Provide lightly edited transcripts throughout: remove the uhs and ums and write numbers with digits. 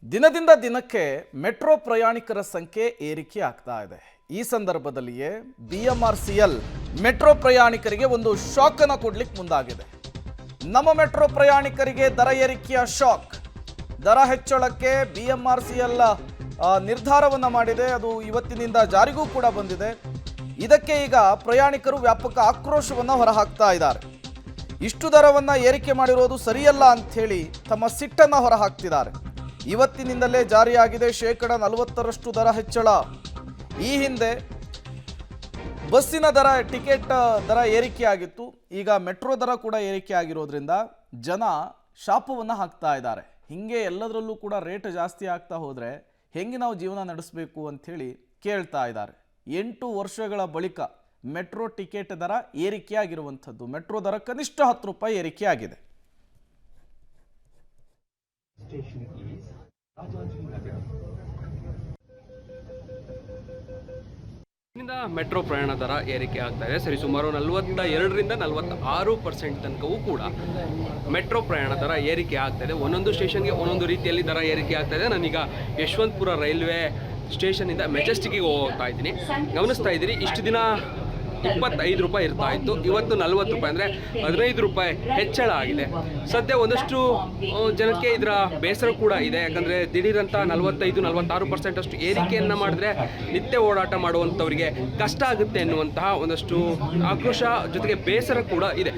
ದಿನದಿಂದ ದಿನಕ್ಕೆ ಮೆಟ್ರೋ ಪ್ರಯಾಣಿಕರ ಸಂಖ್ಯೆ ಏರಿಕೆ ಆಗ್ತಾ ಇದೆ. ಈ ಸಂದರ್ಭದಲ್ಲಿಯೇ BMRCL ಮೆಟ್ರೋ ಪ್ರಯಾಣಿಕರಿಗೆ ಒಂದು ಶಾಕ್ ಅನ್ನು ಕೊಡ್ಲಿಕ್ಕೆ ಮುಂದಾಗಿದೆ. ನಮ್ಮ ಮೆಟ್ರೋ ಪ್ರಯಾಣಿಕರಿಗೆ ದರ ಏರಿಕೆಯ ಶಾಕ್. ದರ ಹೆಚ್ಚಳಕ್ಕೆ BMRCL ನಿರ್ಧಾರವನ್ನು ಮಾಡಿದೆ. ಅದು ಇವತ್ತಿನಿಂದ ಜಾರಿಗೂ ಕೂಡ ಬಂದಿದೆ. ಇದಕ್ಕೆ ಈಗ ಪ್ರಯಾಣಿಕರು ವ್ಯಾಪಕ ಆಕ್ರೋಶವನ್ನು ಹೊರಹಾಕ್ತಾ ಇದ್ದಾರೆ. ಇಷ್ಟು ದರವನ್ನು ಏರಿಕೆ ಮಾಡಿರೋದು ಸರಿಯಲ್ಲ ಅಂತ ಹೇಳಿ ತಮ್ಮ ಸಿಟ್ಟನ್ನು ಹೊರಹಾಕ್ತಿದ್ದಾರೆ. ಇವತ್ತಿನಿಂದಲೇ ಜಾರಿಯಾಗಿದೆ 40% ದರ ಹೆಚ್ಚಳ. ಈ ಹಿಂದೆ ಬಸ್ಸಿನ ದರ ಟಿಕೆಟ್ ದರ ಏರಿಕೆ ಆಗಿತ್ತು. ಈಗ ಮೆಟ್ರೋ ದರ ಕೂಡ ಏರಿಕೆ ಆಗಿರೋದ್ರಿಂದ ಜನ ಶಾಪವನ್ನು ಹಾಕ್ತಾ ಇದ್ದಾರೆ. ಹಿಂಗೆ ಎಲ್ಲದರಲ್ಲೂ ಕೂಡ ರೇಟ್ ಜಾಸ್ತಿ ಆಗ್ತಾ ಹೋದರೆ ಹೆಂಗೆ ನಾವು ಜೀವನ ನಡೆಸಬೇಕು ಅಂಥೇಳಿ ಕೇಳ್ತಾ ಇದ್ದಾರೆ. 8 ವರ್ಷಗಳ ಬಳಿಕ ಮೆಟ್ರೋ ಟಿಕೆಟ್ ದರ ಏರಿಕೆ ಆಗಿರುವಂಥದ್ದು. ಮೆಟ್ರೋ ದರ ಕನಿಷ್ಠ 10 ರೂಪಾಯಿ ಏರಿಕೆ ಆಗಿದೆ. ಮೆಟ್ರೋ ಪ್ರಯಾಣ ದರ ಏರಿಕೆ ಆಗ್ತಾ ಇದೆ. ಸರಿ ಸುಮಾರು 42ರಿಂದ 46% ತನಕವೂ ಕೂಡ ಮೆಟ್ರೋ ಪ್ರಯಾಣ ದರ ಏರಿಕೆ ಆಗ್ತಾ ಇದೆ. ಒಂದೊಂದು ಸ್ಟೇಷನ್ಗೆ ಒಂದೊಂದು ರೀತಿಯಲ್ಲಿ ದರ ಏರಿಕೆ ಆಗ್ತಾ ಇದೆ. ನಾನೀಗ ಯಶವಂತಪುರ ರೈಲ್ವೆ ಸ್ಟೇಷನಿಂದ ಮೆಜೆಸ್ಟಿಕ್ಗೆ ಹೋಗ್ತಾ ಇದ್ದೀನಿ. ಗಮನಿಸ್ತಾ ಇದ್ದೀರಿ, ಇಷ್ಟು ದಿನ 25 ರೂಪಾಯಿ ಇರ್ತಾ ಇತ್ತು, ಇವತ್ತು 40 ರೂಪಾಯಿ, ಅಂದರೆ 15 ರೂಪಾಯಿ ಹೆಚ್ಚಳ ಆಗಿದೆ. ಸದ್ಯ ಒಂದಷ್ಟು ಜನಕ್ಕೆ ಇದರ ಬೇಸರ ಕೂಡ ಇದೆ. ಯಾಕಂದರೆ ದಿಢೀರಂತ 45-46% ಅಷ್ಟು ಏರಿಕೆಯನ್ನು ಮಾಡಿದ್ರೆ ನಿತ್ಯ ಓಡಾಟ ಮಾಡುವಂಥವರಿಗೆ ಕಷ್ಟ ಆಗುತ್ತೆ ಎನ್ನುವಂತಹ ಒಂದಷ್ಟು ಆಕ್ರೋಶ ಜೊತೆಗೆ ಬೇಸರ ಕೂಡ ಇದೆ.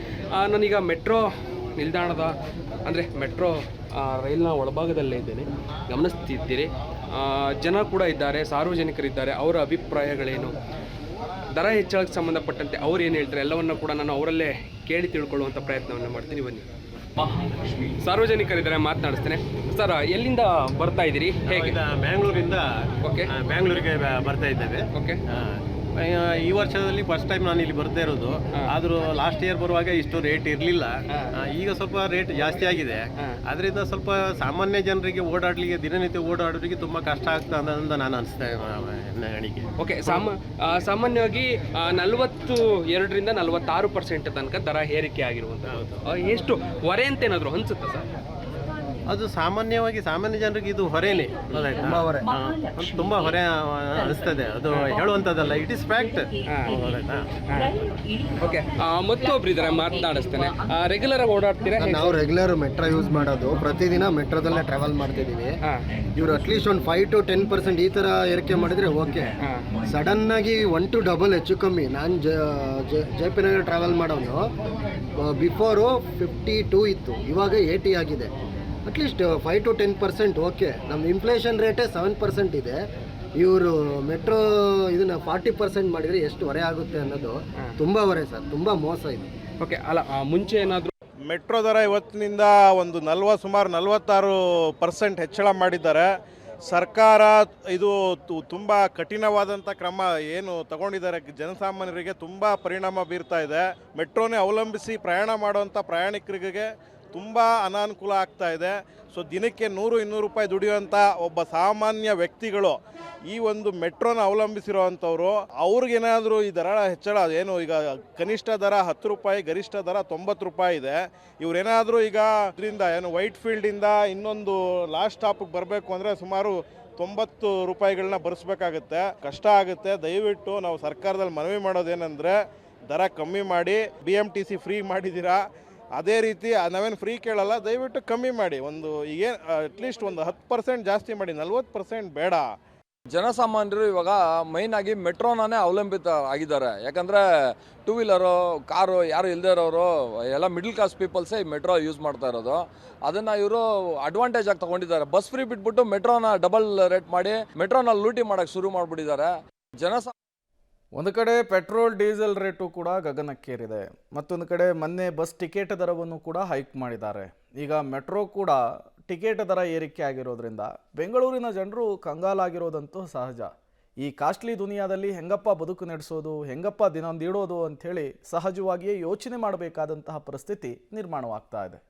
ನಾನೀಗ ಮೆಟ್ರೋ ನಿಲ್ದಾಣದ ಅಂದರೆ ಮೆಟ್ರೋ ರೈಲ್ನ ಒಳಭಾಗದಲ್ಲೇ ಇದ್ದೇನೆ. ಗಮನಿಸ್ತಿದ್ದೀರಿ, ಜನ ಕೂಡ ಇದ್ದಾರೆ, ಸಾರ್ವಜನಿಕರಿದ್ದಾರೆ. ಅವರ ಅಭಿಪ್ರಾಯಗಳೇನು, ದರ ಹೆಚ್ಚಳಕ್ಕೆ ಸಂಬಂಧಪಟ್ಟಂತೆ ಅವ್ರು ಏನು ಹೇಳ್ತಾರೆ ಎಲ್ಲವನ್ನು ಕೂಡ ನಾನು ಅವರಲ್ಲೇ ಕೇಳಿ ತಿಳ್ಕೊಳ್ಳುವಂಥ ಪ್ರಯತ್ನವನ್ನು ಮಾಡ್ತೀನಿ. ಬನ್ನಿ, ಸಾರ್ವಜನಿಕರಿದ್ದಾರೆ, ಮಾತನಾಡಿಸ್ತೇನೆ. ಸರ್, ಎಲ್ಲಿಂದ ಬರ್ತಾ ಇದ್ದೀರಿ? ಹೇಗೆ? ಬ್ಯಾಂಗ್ಳೂರಿಂದ. ಓಕೆ, ಬ್ಯಾಂಗ್ಳೂರಿಗೆ ಬರ್ತಾ ಇದ್ದೇವೆ. ಓಕೆ. ಈ ವರ್ಷದಲ್ಲಿ ಫಸ್ಟ್ ಟೈಮ್ ನಾನು ಇಲ್ಲಿ ಬರ್ತಾ ಇರೋದು. ಆದರೂ ಲಾಸ್ಟ್ ಇಯರ್ ಬರುವಾಗ ಇಷ್ಟು ರೇಟ್ ಇರಲಿಲ್ಲ. ಈಗ ಸ್ವಲ್ಪ ರೇಟ್ ಜಾಸ್ತಿ ಆಗಿದೆ. ಅದರಿಂದ ಸ್ವಲ್ಪ ಸಾಮಾನ್ಯ ಜನರಿಗೆ ಓಡಾಡಲಿಕ್ಕೆ, ದಿನನಿತ್ಯ ಓಡಾಡೋರಿಗೆ ತುಂಬ ಕಷ್ಟ ಆಗ್ತದೆ ಅಂತ ನಾನು ಅನಿಸ್ತಾ ನನಗೆ. ಓಕೆ, ಸಾಮಾನ್ಯವಾಗಿ 42ರಿಂದ 46% ತನಕ ದರ ಏರಿಕೆ ಆಗಿರುವಂಥದ್ದು. ಎಷ್ಟು ಹೊರೆ ಅಂತ ಏನಾದರೂ ಅನಿಸುತ್ತೆ ಸರ್? ಅದು ಸಾಮಾನ್ಯ ಜನರಿಗೆ ಇದು ಹೊರೆನೇ, ತುಂಬ ಹೊರೆ ಅನಿಸ್ತದೆ. ಅದು ಹೇಳುವಂಥದ್ದಲ್ಲ, ಇಟ್ ಇಸ್ ಫ್ಯಾಕ್ಟ್. ಓಕೆ, ಮತ್ತೊಬ್ರು ಇದ್ದಾರೆ, ಮಾತನಾಡಿಸ್ತೇನೆ. ರೆಗ್ಯುಲರ್ ಆಗಿ ಓಡಾಡ್ತೀರಾ? ನಾವು ರೆಗ್ಯುಲರ್ ಮೆಟ್ರೋ ಯೂಸ್ ಮಾಡೋದು, ಪ್ರತಿದಿನ ಮೆಟ್ರೋದಲ್ಲೇ ಟ್ರಾವೆಲ್ ಮಾಡ್ತಿದ್ದೀವಿ. ಇವರು ಅಟ್ಲೀಸ್ಟ್ ಒಂದು 5-10% ಈ ಥರ ಏರಿಕೆ ಮಾಡಿದರೆ ಓಕೆ. ಸಡನ್ ಆಗಿ 1 to double ಹೆಚ್ಚು ಕಮ್ಮಿ. ನಾನು JP ನಗರ ಟ್ರಾವೆಲ್ ಮಾಡೋನು, ಬಿಫೋರು 52 ಇತ್ತು, ಇವಾಗ 80 ಆಗಿದೆ. At least 5-10% okay. ನಮ್ಮ ಇನ್ಫ್ಲೇಷನ್ ರೇಟೇ 7% ಇದೆ. ಇವರು ಮೆಟ್ರೋ ಇದನ್ನ 40% ಮಾಡಿದರೆ ಎಷ್ಟು ಹೊರೆ ಆಗುತ್ತೆ ಅನ್ನೋದು ತುಂಬ ಹೊರೆ ಸರ್, ತುಂಬ ಮೋಸ ಇದೆ. ಓಕೆ, ಅಲ್ಲ ಮುಂಚೆ ಏನಾದರೂ ಮೆಟ್ರೋ ದರ ಇವತ್ತಿನಿಂದ ಒಂದು ಸುಮಾರು 46% ಹೆಚ್ಚಳ ಮಾಡಿದ್ದಾರೆ. ಸರ್ಕಾರ ಇದು ತುಂಬ ಕಠಿಣವಾದಂಥ ಕ್ರಮ ಏನು ತಗೊಂಡಿದ್ದಾರೆ, ಜನಸಾಮಾನ್ಯರಿಗೆ ತುಂಬ ಪರಿಣಾಮ ಬೀರ್ತಾ ಇದೆ. ಮೆಟ್ರೋನೇ ಅವಲಂಬಿಸಿ ಪ್ರಯಾಣ ಮಾಡುವಂಥ ಪ್ರಯಾಣಿಕರಿಗೆ ತುಂಬ ಅನಾನುಕೂಲ ಆಗ್ತಾ ಇದೆ. ಸೊ ದಿನಕ್ಕೆ 100-200 ರೂಪಾಯಿ ದುಡಿಯುವಂಥ ಒಬ್ಬ ಸಾಮಾನ್ಯ ವ್ಯಕ್ತಿಗಳು ಈ ಒಂದು ಮೆಟ್ರೋನ ಅವಲಂಬಿಸಿರುವಂಥವ್ರು, ಅವ್ರಿಗೇನಾದರೂ ಈ ದರ ಹೆಚ್ಚಳ ಏನು, ಈಗ ಕನಿಷ್ಠ ದರ 10 ರೂಪಾಯಿ, ಗರಿಷ್ಠ ದರ 90 ರೂಪಾಯಿ ಇದೆ. ಇವರೇನಾದರೂ ಈಗ ಇದರಿಂದ ಏನು ವೈಟ್ ಫೀಲ್ಡಿಂದ ಇನ್ನೊಂದು ಲಾಸ್ಟ್ ಸ್ಟಾಪಿಗೆ ಬರಬೇಕು ಅಂದರೆ ಸುಮಾರು 90 ರೂಪಾಯಿಗಳನ್ನ ಭರಿಸ್ಬೇಕಾಗುತ್ತೆ, ಕಷ್ಟ ಆಗುತ್ತೆ. ದಯವಿಟ್ಟು ನಾವು ಸರ್ಕಾರದಲ್ಲಿ ಮನವಿ ಮಾಡೋದೇನೆಂದರೆ ದರ ಕಮ್ಮಿ ಮಾಡಿ. BMTC ಫ್ರೀ ಮಾಡಿದ್ದೀರಾ, ಅದೇ ರೀತಿ ನಾವೇನು ಫ್ರೀ ಕೇಳಲ್ಲ, ದಯವಿಟ್ಟು ಕಮ್ಮಿ ಮಾಡಿ. ಒಂದು ಏನು ಅಟ್ಲೀಸ್ಟ್ ಒಂದು 10% ಜಾಸ್ತಿ ಮಾಡಿ, 40% ಬೇಡ. ಜನಸಾಮಾನ್ಯರು ಇವಾಗ ಮೈನ್ ಆಗಿ ಮೆಟ್ರೋನೇ ಅವಲಂಬಿತ ಆಗಿದ್ದಾರೆ. ಯಾಕಂದರೆ 2 ವೀಲರು, ಕಾರು ಯಾರು ಇಲ್ಲದೆ ಇರೋರು ಎಲ್ಲ ಮಿಡಲ್ ಕ್ಲಾಸ್ ಪೀಪಲ್ಸೇ ಈ ಮೆಟ್ರೋ ಯೂಸ್ ಮಾಡ್ತಾ ಇರೋದು. ಅದನ್ನು ಇವರು ಅಡ್ವಾಂಟೇಜ್ ಆಗಿ ತೊಗೊಂಡಿದ್ದಾರೆ. ಬಸ್ ಫ್ರೀ ಬಿಟ್ಬಿಟ್ಟು ಮೆಟ್ರೋನ ಡಬಲ್ ರೇಟ್ ಮಾಡಿ ಮೆಟ್ರೋನ ಲೂಟಿ ಮಾಡೋಕ್ಕೆ ಶುರು ಮಾಡಿಬಿಟ್ಟಿದ್ದಾರೆ. ಒಂದು ಕಡೆ ಪೆಟ್ರೋಲ್ ಡೀಸೆಲ್ ರೇಟು ಕೂಡ ಗಗನಕ್ಕೇರಿದೆ. ಮತ್ತೊಂದು ಕಡೆ ಮೊನ್ನೆ ಬಸ್ ಟಿಕೆಟ್ ದರವನ್ನು ಕೂಡ ಹೈಕ್ ಮಾಡಿದ್ದಾರೆ. ಈಗ ಮೆಟ್ರೋ ಕೂಡ ಟಿಕೆಟ್ ದರ ಏರಿಕೆ ಆಗಿರೋದ್ರಿಂದ ಬೆಂಗಳೂರಿನ ಜನರು ಕಂಗಾಲಾಗಿರೋದಂತೂ ಸಹಜ. ಈ ಕಾಸ್ಟ್ಲಿ ದುನಿಯಾದಲ್ಲಿ ಹೆಂಗಪ್ಪ ಬದುಕು ನಡೆಸೋದು, ಹೆಂಗಪ್ಪ ದಿನ ನೀಡೋದು ಅಂಥೇಳಿ ಸಹಜವಾಗಿಯೇ ಯೋಚನೆ ಮಾಡಬೇಕಾದಂತಹ ಪರಿಸ್ಥಿತಿ ನಿರ್ಮಾಣವಾಗ್ತಾ ಇದೆ.